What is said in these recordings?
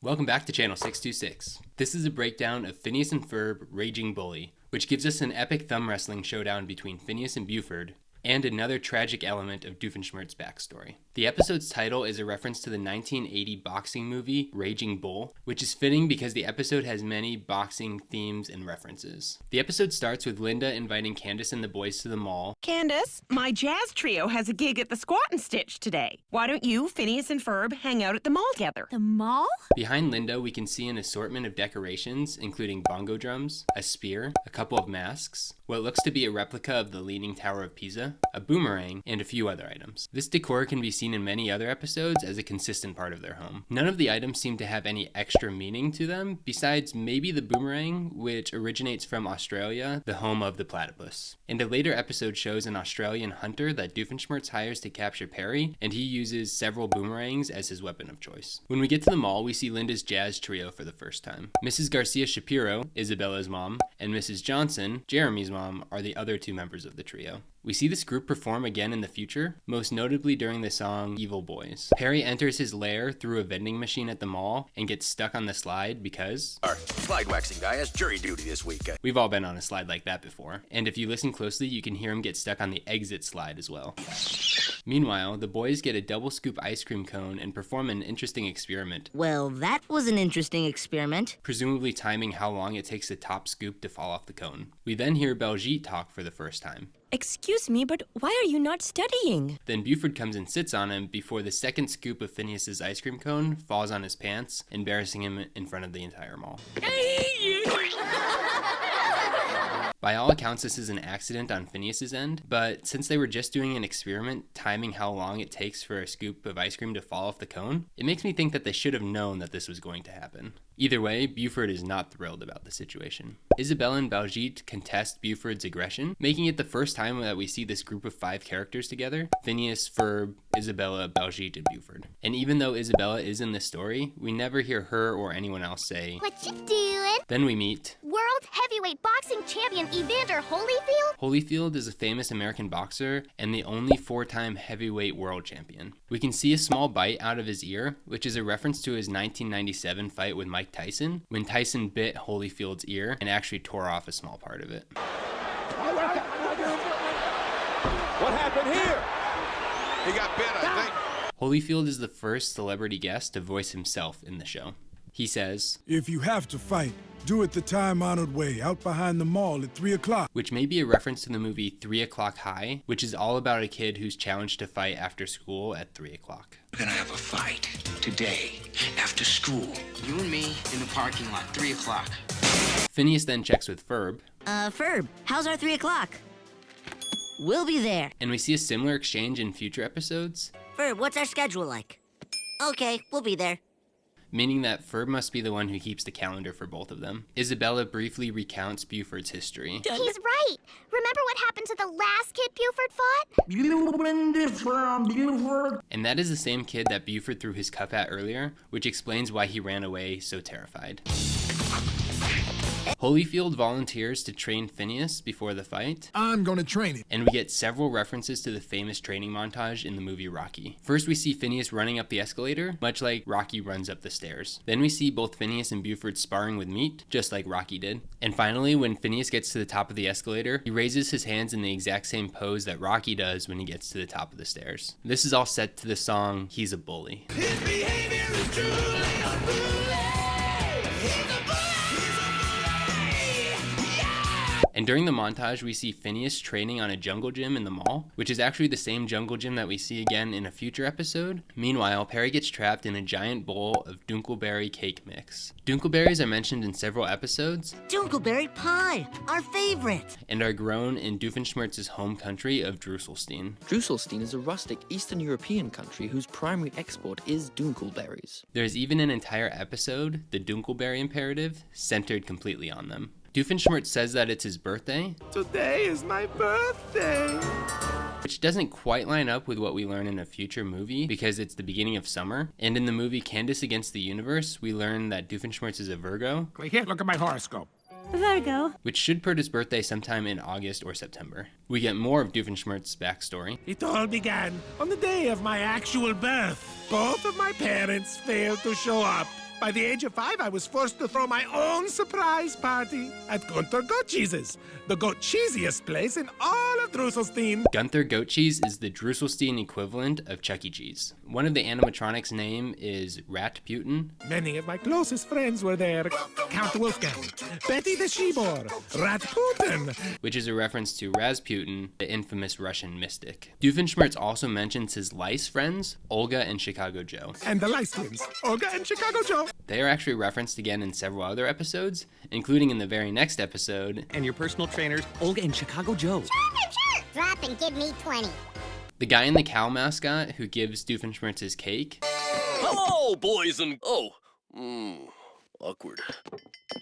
Welcome back to Channel 626. This is a breakdown of Phineas and Ferb Raging Bully, which gives us an epic thumb wrestling showdown between Phineas and Buford, and another tragic element of Doofenshmirtz's backstory. The episode's title is a reference to the 1980 boxing movie Raging Bull, which is fitting because the episode has many boxing themes and references. The episode starts with Linda inviting Candace and the boys to the mall. Candace, my jazz trio has a gig at the Squat and Stitch today. Why don't you, Phineas and Ferb, hang out at the mall together? The mall? Behind Linda, we can see an assortment of decorations, including bongo drums, a spear, a couple of masks, what looks to be a replica of the Leaning Tower of Pisa, a boomerang, and a few other items. This decor can be seen in many other episodes as a consistent part of their home. None of the items seem to have any extra meaning to them, besides maybe the boomerang, which originates from Australia, the home of the platypus. And a later episode shows an Australian hunter that Doofenshmirtz hires to capture Perry, and he uses several boomerangs as his weapon of choice. When we get to the mall, we see Linda's jazz trio for the first time. Mrs. Garcia Shapiro, Isabella's mom, and Mrs. Johnson, Jeremy's mom, are the other two members of the trio. We see this group perform again in the future, most notably during the song Evil Boys. Perry enters his lair through a vending machine at the mall and gets stuck on the slide because Our slide waxing guy has jury duty this week. We've all been on a slide like that before. And if you listen closely, you can hear him get stuck on the exit slide as well. Meanwhile, the boys get a double scoop ice cream cone and perform an interesting experiment. Well, that was an interesting experiment. Presumably timing how long it takes the top scoop to fall off the cone. We then hear Baljeet talk for the first time. Excuse me, but why are you not studying? Then Buford comes and sits on him before the second scoop of Phineas's ice cream cone falls on his pants, embarrassing him in front of the entire mall. By all accounts, this is an accident on Phineas's end, but since they were just doing an experiment timing how long it takes for a scoop of ice cream to fall off the cone, it makes me think that they should have known that this was going to happen. Either way, Buford is not thrilled about the situation. Isabella and Baljeet contest Buford's aggression, making it the first time that we see this group of 5 characters together: Phineas, Ferb, Isabella, Baljeet, and Buford. And even though Isabella is in the story, we never hear her or anyone else say, "What you doing?" Then we meet World heavyweight boxing champion Evander Holyfield? Holyfield is a famous American boxer and the only 4-time heavyweight world champion. We can see a small bite out of his ear, which is a reference to his 1997 fight with Mike Tyson, when Tyson bit Holyfield's ear and actually tore off a small part of it. What happened here? He got bit, I think. Holyfield is the first celebrity guest to voice himself in the show. He says, "If you have to fight, do it the time-honored way, out behind the mall at 3 o'clock. Which may be a reference to the movie 3 O'Clock High, which is all about a kid who's challenged to fight after school at 3 o'clock. We're gonna have a fight today, after school. You and me in the parking lot, 3 o'clock. Phineas then checks with Ferb, Ferb, how's our 3 o'clock? We'll be there. and we see a similar exchange in future episodes, Ferb, what's our schedule like? Okay, we'll be there. meaning that Ferb must be the one who keeps the calendar for both of them. Isabella briefly recounts Buford's history. He's right. Remember what happened to the last kid Buford fought? And that is the same kid that Buford threw his cup at earlier, which explains why he ran away so terrified. Holyfield volunteers to train Phineas before the fight, I'm gonna train him." and we get several references to the famous training montage in the movie Rocky. First, we see Phineas running up the escalator, much like Rocky runs up the stairs. Then we see both Phineas and Buford sparring with meat, just like Rocky did. And finally, when Phineas gets to the top of the escalator, he raises his hands in the exact same pose that Rocky does when he gets to the top of the stairs. This is all set to the song He's a Bully. His behavior is truly unruly. He's a bully. And during the montage, we see Phineas training on a jungle gym in the mall, which is actually the same jungle gym that we see again in a future episode. Meanwhile, Perry gets trapped in a giant bowl of Dunkelberry cake mix. Dunkelberries are mentioned in several episodes Dunkelberry pie, our favorite. and are grown in Doofenshmirtz's home country of Drusselstein. Drusselstein is a rustic Eastern European country whose primary export is dunkelberries. There's even an entire episode, the Dunkelberry Imperative, centered completely on them. Doofenshmirtz says that it's his birthday, Today is my birthday. which doesn't quite line up with what we learn in a future movie because it's the beginning of summer. And in the movie Candace Against the Universe, we learn that Doofenshmirtz is a Virgo, Here, look at my horoscope. Virgo. which should put his birthday sometime in August or September. We get more of Doofenshmirtz's backstory. It all began on the day of my actual birth. Both of my parents failed to show up. By the age of 5, I was forced to throw my own surprise party at Gunther Goat Cheese's, the goat cheesiest place in all of Drusselstein. Gunther Goat Cheese is the Drusselstein equivalent of Chuck E. Cheese. One of the animatronics' name is Rasputin. Many of my closest friends were there. Count Wolfgang, Betty the She-Boar, Rasputin, which is a reference to Rasputin, the infamous Russian mystic. Doofenshmirtz also mentions his lice friends, Olga and Chicago Joe. And the lice twins, Olga and Chicago Joe. They are actually referenced again in several other episodes, including in the very next episode. And your personal trainers, Olga and Chicago Joe. Sure. Drop and give me 20. The guy in the cow mascot who gives Doofenshmirtz his cake. Hello, boys and... awkward.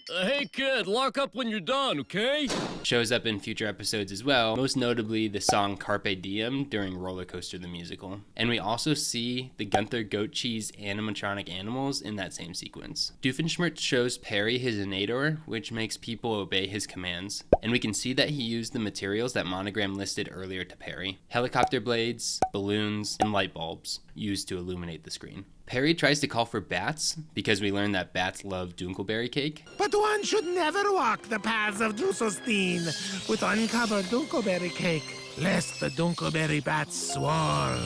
Hey kid, lock up when you're done, okay? Shows up in future episodes as well, most notably the song Carpe Diem during Roller Coaster the Musical. And we also see the Gunther Goat Cheese animatronic animals in that same sequence. Doofenshmirtz shows Perry his inator, which makes people obey his commands. And we can see that he used the materials that Monogram listed earlier to Perry. Helicopter blades, balloons, and light bulbs used to illuminate the screen. Perry tries to call for bats, because we learned that bats love Dunkelberry cake. But one should never walk the paths of Drusselstein with uncovered Dunkelberry cake, lest the Dunkelberry bats swarm.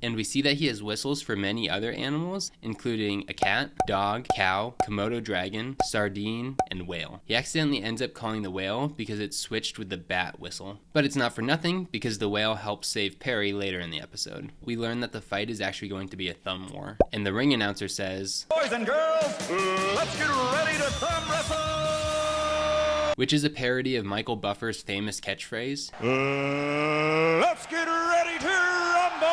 And we see that he has whistles for many other animals, including a cat, dog, cow, Komodo dragon, sardine, and whale. He accidentally ends up calling the whale because it's switched with the bat whistle. But it's not for nothing, because the whale helps save Perry later in the episode. We learn that the fight is actually going to be a thumb war. And the ring announcer says, "Boys and girls, let's get ready to thumb wrestle!" which is a parody of Michael Buffer's famous catchphrase, "Let's get ready to rumble!"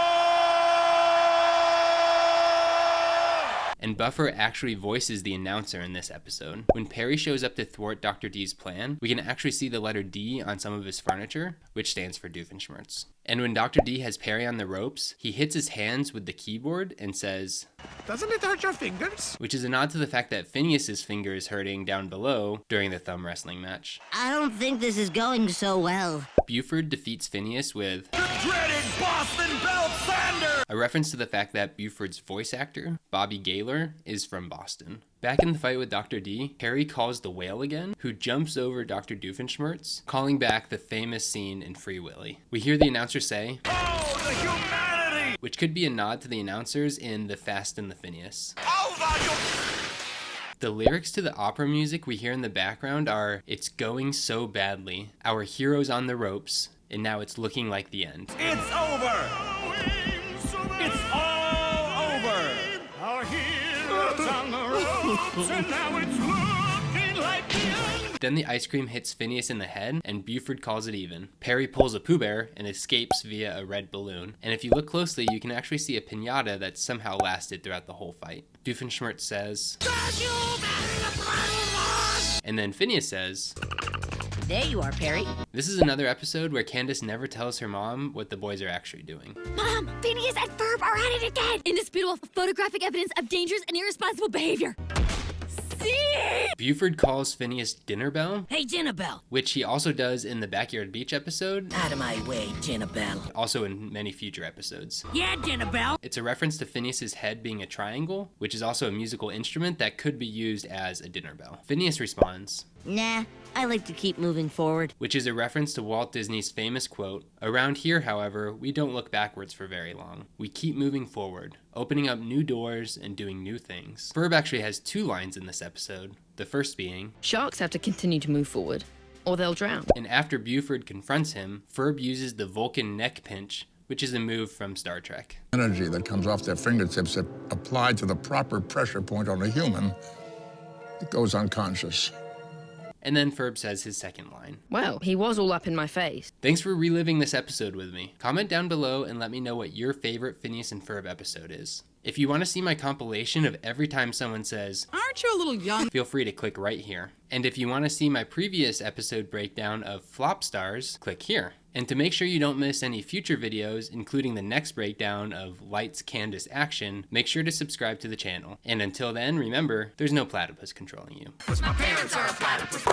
And Buffer actually voices the announcer in this episode. When Perry shows up to thwart Dr. D's plan, we can actually see the letter D on some of his furniture, which stands for Doofenshmirtz. And when Dr. D has Perry on the ropes, he hits his hands with the keyboard and says, "Doesn't it hurt your fingers?" Which is a nod to the fact that Phineas's finger is hurting down below during the thumb wrestling match. I don't think this is going so well. Buford defeats Phineas with "The dreaded Boston Belt Thunder!" a reference to the fact that Buford's voice actor, Bobby Gaylor, is from Boston. Back in the fight with Dr. D, Perry calls the whale again, who jumps over Dr. Doofenshmirtz, calling back the famous scene in Free Willy. We hear the announcer say, "Oh, the humanity!" which could be a nod to the announcers in The Fast and the Phineas. "Oh, The lyrics to the opera music we hear in the background are, "It's going so badly, our hero's on the ropes, and now it's looking like the end." It's over! It's all over! Our heroes on the ropes, and now it's looking like the end! Then the ice cream hits Phineas in the head, and Buford calls it even. Perry pulls a Pooh Bear and escapes via a red balloon. And if you look closely, you can actually see a piñata that somehow lasted throughout the whole fight. Doofenshmirtz says, and then Phineas says, There you are, Perry. This is another episode where Candace never tells her mom what the boys are actually doing. Mom, Phineas and Ferb are at it again! Indisputable photographic evidence of dangerous and irresponsible behavior. See? Buford calls Phineas Dinner Bell. Hey, Dinner Bell. Which he also does in the Backyard Beach episode. Out of my way, Dinner Bell. Also in many future episodes. Yeah, Dinner Bell. It's a reference to Phineas's head being a triangle, which is also a musical instrument that could be used as a dinner bell. Phineas responds, Nah, I like to keep moving forward. Which is a reference to Walt Disney's famous quote, "Around here, however, we don't look backwards for very long. We keep moving forward, opening up new doors and doing new things." Ferb actually has two lines in this episode, the first being, "Sharks have to continue to move forward, or they'll drown." And after Buford confronts him, Ferb uses the Vulcan neck pinch, which is a move from Star Trek. Energy that comes off their fingertips, if applied to the proper pressure point on a human, it goes unconscious. And then Ferb says his second line. Well, he was all up in my face. Thanks for reliving this episode with me. Comment down below and let me know what your favorite Phineas and Ferb episode is. If you want to see my compilation of every time someone says, "Aren't you a little young?" feel free to click right here. And if you want to see my previous episode breakdown of Flop Stars, click here. And to make sure you don't miss any future videos, including the next breakdown of Lights, Candace, Action, make sure to subscribe to the channel. And until then, remember, there's no platypus controlling you. My parents are a platypus.